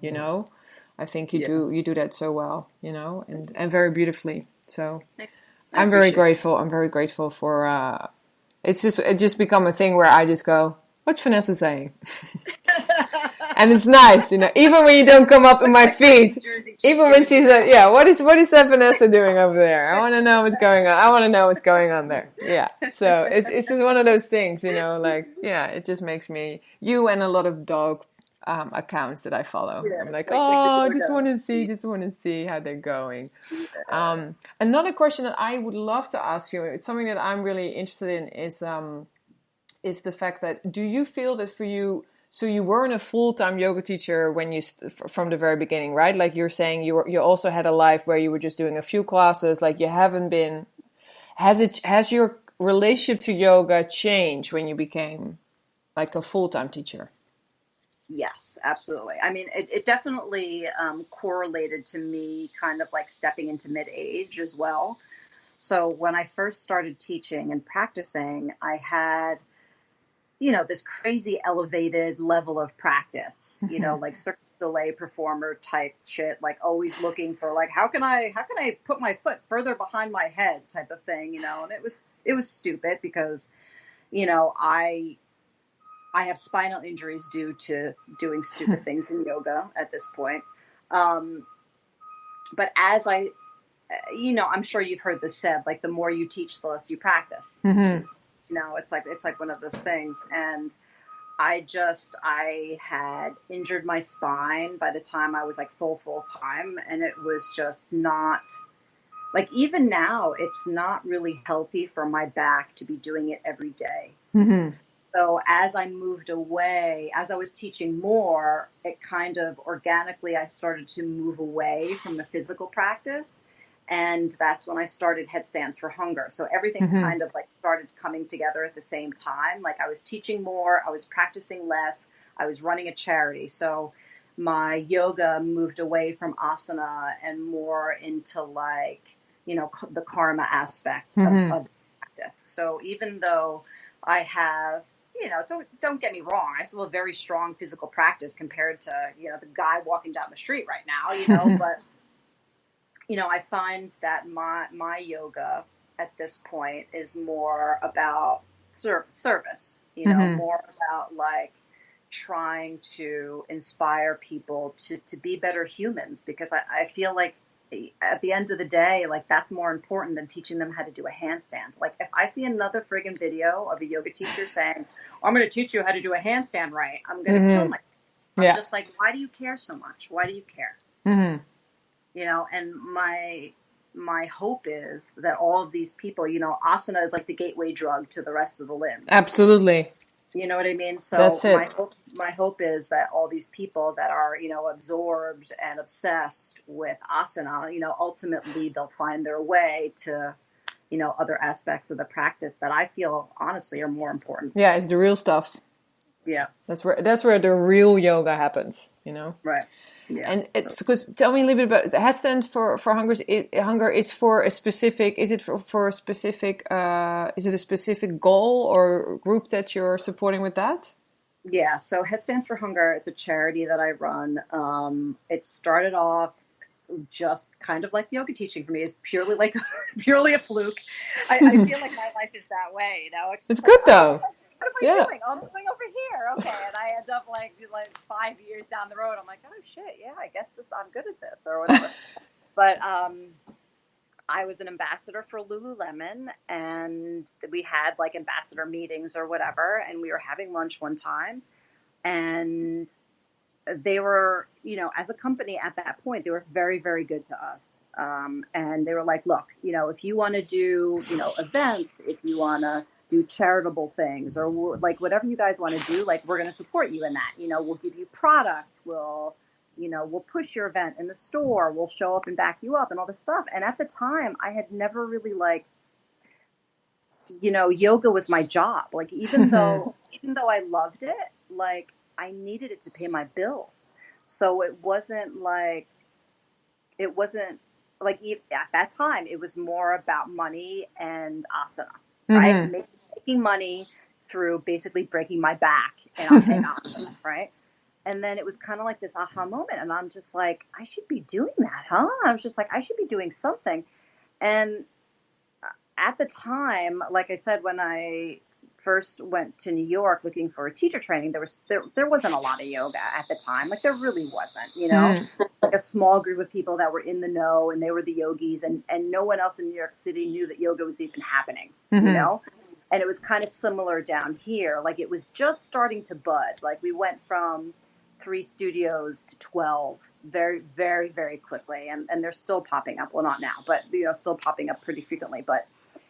you know. I think you do that so well, you know, and very beautifully. So I appreciate it. I'm very grateful for it just become a thing where I just go, what's Vanessa saying? And it's nice, you know, even when you don't come up in What's my that crazy feed, Jersey chick even when doing in she your said, yeah, house? what is that Vanessa doing over there? I want to know what's going on. I want to know what's going on there. Yeah. So it's just one of those things, you know, like, yeah, it just makes me, you and a lot of dog accounts that I follow. Yeah, I'm like, like the oh, doorbell. just want to see how they're going. Yeah. Another question that I would love to ask you, it's something that I'm really interested in, is the fact that do you feel that for you, so you weren't a full-time yoga teacher when you from the very beginning, right? Like you're saying you also had a life where you were just doing a few classes, like you haven't been, has your relationship to yoga changed when you became like a full-time teacher? Yes, absolutely. I mean, it definitely correlated to me kind of like stepping into mid-age as well. So when I first started teaching and practicing, I had, this crazy elevated level of practice, like Cirque du Soleil performer type shit, like always looking for like, how can I put my foot further behind my head type of thing, and it was stupid because, I have spinal injuries due to doing stupid things in yoga at this point. Um, but as I'm sure you've heard this said, like the more you teach, the less you practice. Mm-hmm. It's like one of those things. And I had injured my spine by the time I was like full time. And it was just not like, even now, it's not really healthy for my back to be doing it every day. Mm-hmm. So as I moved away, as I was teaching more, it kind of organically, I started to move away from the physical practice. And that's when I started Headstands for Hunger. So everything Mm-hmm. kind of like started coming together at the same time. Like I was teaching more, I was practicing less, I was running a charity. So my yoga moved away from asana and more into like, the karma aspect Mm-hmm. of practice. So even though I have, don't get me wrong. I still have very strong physical practice compared to, the guy walking down the street right now, but, I find that my yoga at this point is more about service, Mm-hmm. more about like trying to inspire people to be better humans, because I feel like at the end of the day, like that's more important than teaching them how to do a handstand. Like if I see another friggin' video of a yoga teacher saying, I'm going to teach you how to do a handstand right, I'm going to kill Mm-hmm. myself. I'm Yeah. just like, why do you care so much? Why do you care? Mm-hmm. And my hope is that all of these people, asana is like the gateway drug to the rest of the limbs. Absolutely. You know what I mean? So That's it. my hope is that all these people that are, absorbed and obsessed with asana, ultimately they'll find their way to, other aspects of the practice that I feel honestly are more important. Yeah, it's the real stuff. Yeah. That's where the real yoga happens, you know. Right. Yeah. And So it's because tell me a little bit about the headstand for hunger. Hunger is for a specific. Is it for a specific? Is it a specific goal or group that you're supporting with that? yeah. So Headstands for Hunger, it's a charity that I run. It started off just kind of like yoga teaching for me, is purely like purely a fluke. I feel like my life is that way, It's It's just like, good oh, though. what am I Yeah. doing? Oh, I'm going over here. Okay. And I end up like 5 years down the road. I'm like, oh shit, yeah, I guess I'm good at this or whatever. But I was an ambassador for Lululemon, and we had like ambassador meetings or whatever, and we were having lunch one time, and they were, as a company at that point, they were very, very good to us. And they were like, look, if you want to do, events, if you want to do charitable things or like whatever you guys want to do, like we're going to support you in that. We'll give you product. We'll push your event in the store. We'll show up and back you up and all this stuff. And at the time, I had never really like, yoga was my job. Like even though I loved it, like I needed it to pay my bills. So it wasn't like at that time it was more about money and asana, right? Making money through basically breaking my back and asana, right? And then it was kind of like this aha moment. And I'm just like, I should be doing that, huh? I was just like, I should be doing something. And at the time, like I said, when I first went to New York looking for a teacher training, there wasn't a lot of yoga at the time. Like there really wasn't, you know, like a small group of people that were in the know and they were the yogis, and no one else in New York City knew that yoga was even happening, you know? And it was kind of similar down here. Like it was just starting to bud. Like we went from 3 studios to 12 very, very, very quickly. And they're still popping up. Well, not now, but, you know, still popping up pretty frequently. But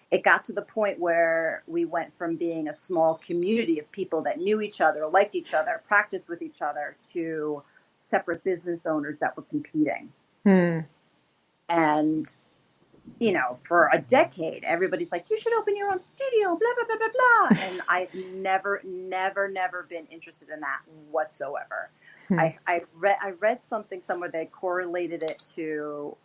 it got to the point where we went from being a small community of people that knew each other, liked each other, practiced with each other, to separate business owners that were competing. And, you know, for a decade, everybody's like, you should open your own studio, blah, blah, blah, blah, blah. And I've never been interested in that whatsoever. I read something somewhere that correlated it to,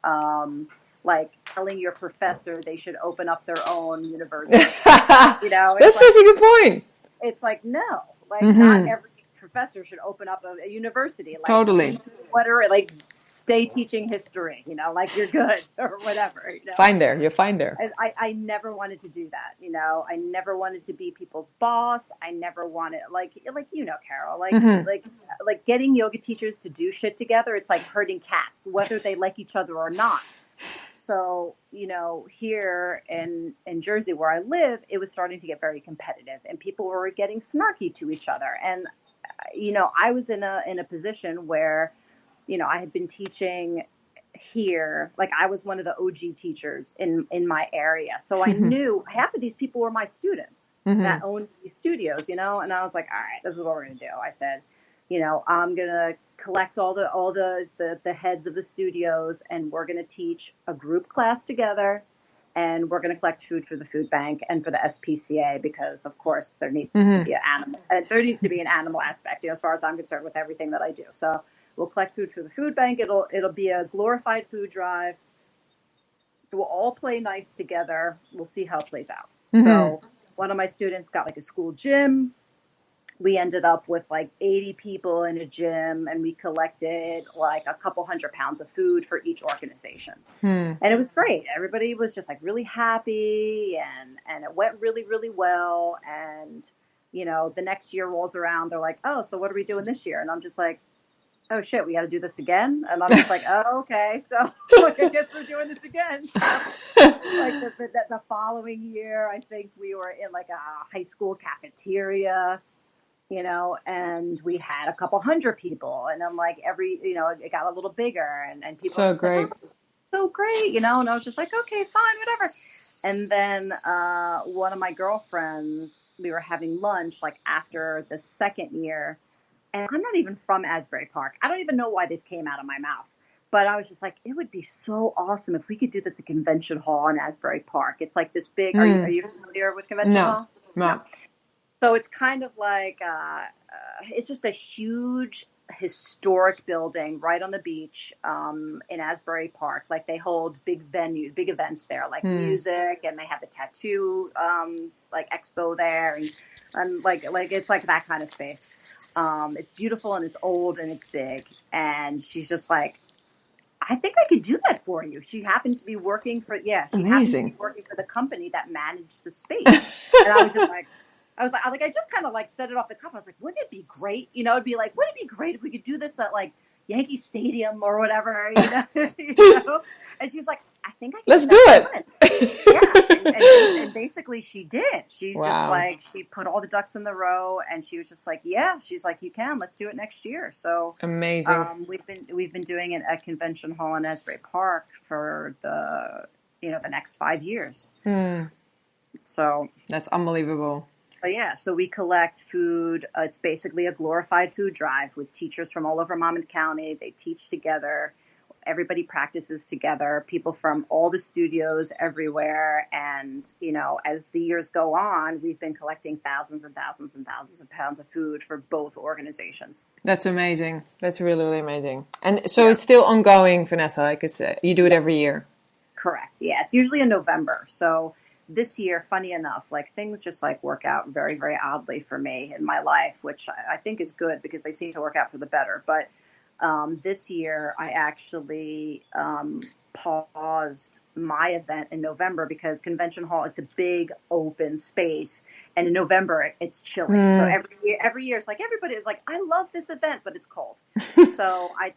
like telling your professor they should open up their own university. You know, that's such a good point. It's like, no, like not every professor should open up a university. Like, totally. What are like stay teaching history? You know, like you're good or whatever. You know? You're fine there. I never wanted to do that. You know, I never wanted to be people's boss. I never wanted like you know, Carol, like getting yoga teachers to do shit together. It's like herding cats, whether they like each other or not. So, you know, here in Jersey where I live, it was starting to get very competitive and people were getting snarky to each other. And, you know, I was in a position where, you know, I had been teaching here, like I was one of the OG teachers in my area. So I knew half of these people were my students that owned these studios, you know, and I was like, all right, this is what we're going to do. I said, you know, I'm going to collect all the heads of the studios and we're going to teach a group class together and we're going to collect food for the food bank and for the SPCA because of course there needs to be an animal aspect, you know, as far as I'm concerned with everything that I do. So we'll collect food for the food bank. It'll be a glorified food drive. We'll all play nice together. We'll see how it plays out. So one of my students got like a school gym. We ended up with like 80 people in a gym and we collected like a couple 100 pounds of food for each organization. And it was great. Everybody was just like really happy and it went really, really well. And, you know, the next year rolls around. They're like, oh, so what are we doing this year? And I'm just like, oh shit, we got to do this again. And I'm just like, oh, okay. So like, I guess we're doing this again. So, like the following year, I think we were in like a high school cafeteria, you know, and we had a couple 100 people and then like you know, it got a little bigger and people so great. Like, oh, so great, you know, and I was just like, okay, fine, whatever. And then one of my girlfriends, we were having lunch like after the second year, and I'm not even from Asbury Park. I don't even know why this came out of my mouth. But I was just like, it would be so awesome if we could do this at Convention Hall in Asbury Park. It's like this big, are you familiar with Convention Hall? No. So it's kind of like, it's just a huge historic building right on the beach in Asbury Park. Like they hold big events there, like music, and they have the tattoo like expo there, and like it's like that kind of space. It's beautiful and it's old and it's big. And she's just like, I think I could do that for you. She happened to be working for the company that managed the space. And I was just like, I just kind of like said it off the cuff. I was like, wouldn't it be great? You know, it'd be like, wouldn't it be great if we could do this at like Yankee Stadium or whatever, you know? You know? And she was like, I think I can. Let's do it. Yeah. And basically she did. She just like, she put all the ducks in the row and she was just like, yeah, she's like, you can, let's do it next year. So amazing. We've been doing it at Convention Hall in Asbury Park for the next 5 years. So that's unbelievable. But yeah, so we collect food. It's basically a glorified food drive with teachers from all over Monmouth County. They teach together. Everybody practices together, people from all the studios everywhere. And, you know, as the years go on, we've been collecting thousands and thousands and thousands of pounds of food for both organizations. That's amazing. That's really, really amazing. And so it's still ongoing, Vanessa, like you do it every year. Correct. Yeah, it's usually in November. So this year, funny enough, like things just like work out very, very oddly for me in my life, which I think is good because they seem to work out for the better. But this year, I actually paused my event in November because Convention Hall, it's a big open space, and in November it's chilly. So every year it's like everybody is like, I love this event, but it's cold. So I'm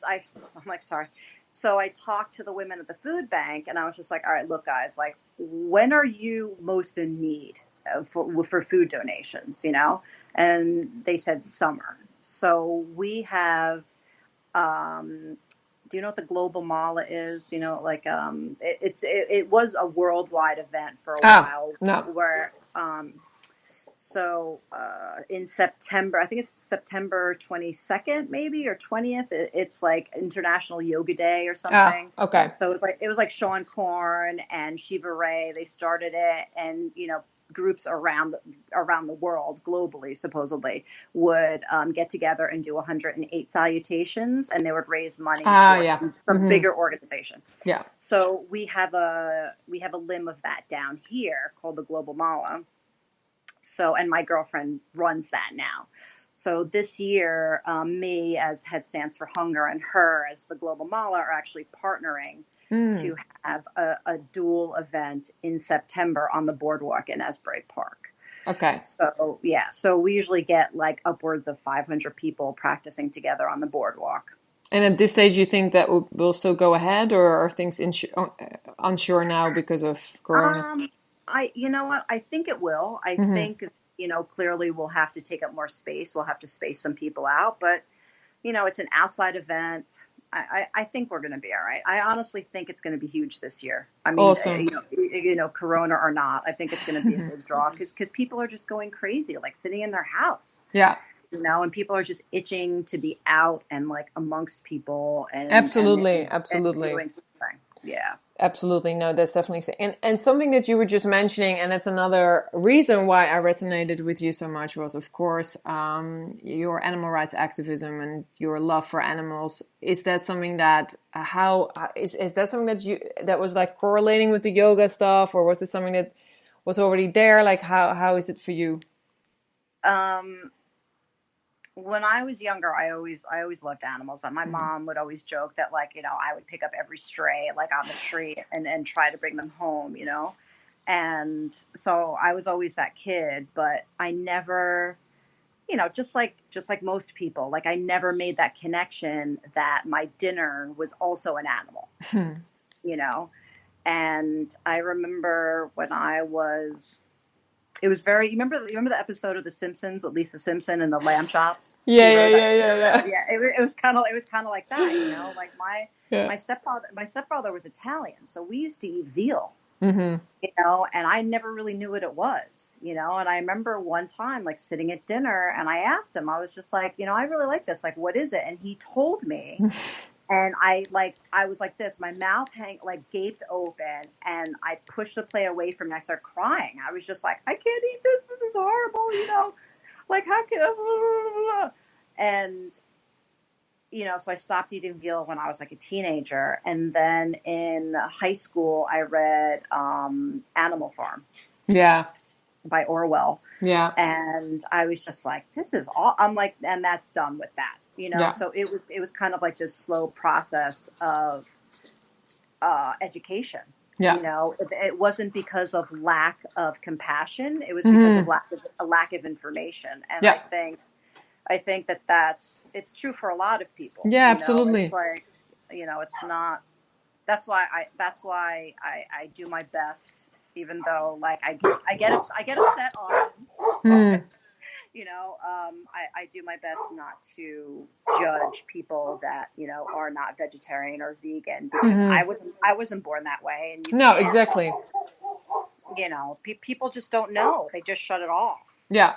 like, sorry. So I talked to the women at the food bank, and I was just like, all right, look, guys, like, when are you most in need for food donations? You know, and they said summer. So we have. Do you know what the Global Mala is? You know, like it was a worldwide event for a while. No. Where in September, I think it's September 22nd, maybe, or 20th. It's like International Yoga Day or something. Okay. So it was like Sean Korn and Shiva Ray. They started it, and groups around the world globally supposedly would get together and do 108 salutations, and they would raise money for some bigger organization. Yeah. So we have a limb of that down here called the Global Mala. So, and my girlfriend runs that now. So this year, me as Head Stands for Hunger and her as the Global Mala are actually partnering to have a dual event in September on the boardwalk in Esbury Park. Okay. So, yeah. So we usually get like upwards of 500 people practicing together on the boardwalk. And at this stage, you think that will still go ahead, or are things unsure now because of Corona? You know what? I think it will. I think, clearly we'll have to take up more space. We'll have to space some people out, but it's an outside event. I think we're going to be all right. I honestly think it's going to be huge this year. I mean, awesome. Corona or not, I think it's going to be a big draw because people are just going crazy, like sitting in their house. Yeah. And people are just itching to be out and like amongst people and absolutely and doing something. Yeah. Absolutely. No, that's definitely. And something that you were just mentioning, and it's another reason why I resonated with you so much, was, of course, your animal rights activism and your love for animals. Is that something that, is that something that was like correlating with the yoga stuff, or was it something that was already there? Like, how is it for you? When I was younger, I always loved animals. And my mom would always joke that, like, I would pick up every stray, like, on the street and try to bring them home, And so I was always that kid, but I never, just like most people, like, I never made that connection that my dinner was also an animal, And I remember when it was very. You remember the episode of The Simpsons with Lisa Simpson and the lamb chops? Yeah. Yeah, it was kind of like that, Like my stepfather was Italian, so we used to eat veal, and I never really knew what it was, And I remember one time, like, sitting at dinner, and I asked him. I was just like, I really like this. Like, what is it? And he told me. And I was like this, my mouth gaped open, and I pushed the plate away from me. I started crying. I was just like, I can't eat this. This is horrible, Like, how can I? And, so I stopped eating veal when I was like a teenager. And then in high school, I read Animal Farm. Yeah. By Orwell. Yeah. And I was just like, this is all. I'm like, and that's done with that. Yeah. So it was kind of like this slow process of education. Yeah. It wasn't because of lack of compassion. It was because of lack of information. And yeah. I think that it's true for a lot of people. Yeah, absolutely. It's like, it's not. That's why I do my best, even though, like, I get upset often. I do my best not to judge people that, are not vegetarian or vegan, because I wasn't born that way. And no, exactly. People just don't know. They just shut it off. Yeah.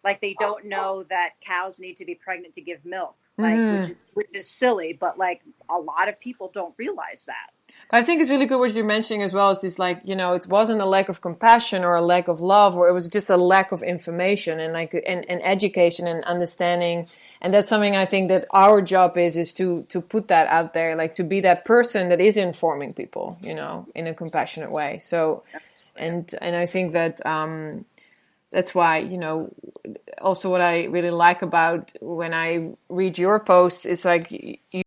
Like they don't know that cows need to be pregnant to give milk, which is silly, but like a lot of people don't realize that. I think it's really good what you're mentioning as well. Is this like, you know, it wasn't a lack of compassion or a lack of love, or it was just a lack of information and like and education and understanding. And that's something I think that our job is to put that out there, like to be that person that is informing people, you know, in a compassionate way. So, and I think that that's why, you know, also what I really like about when I read your posts is like you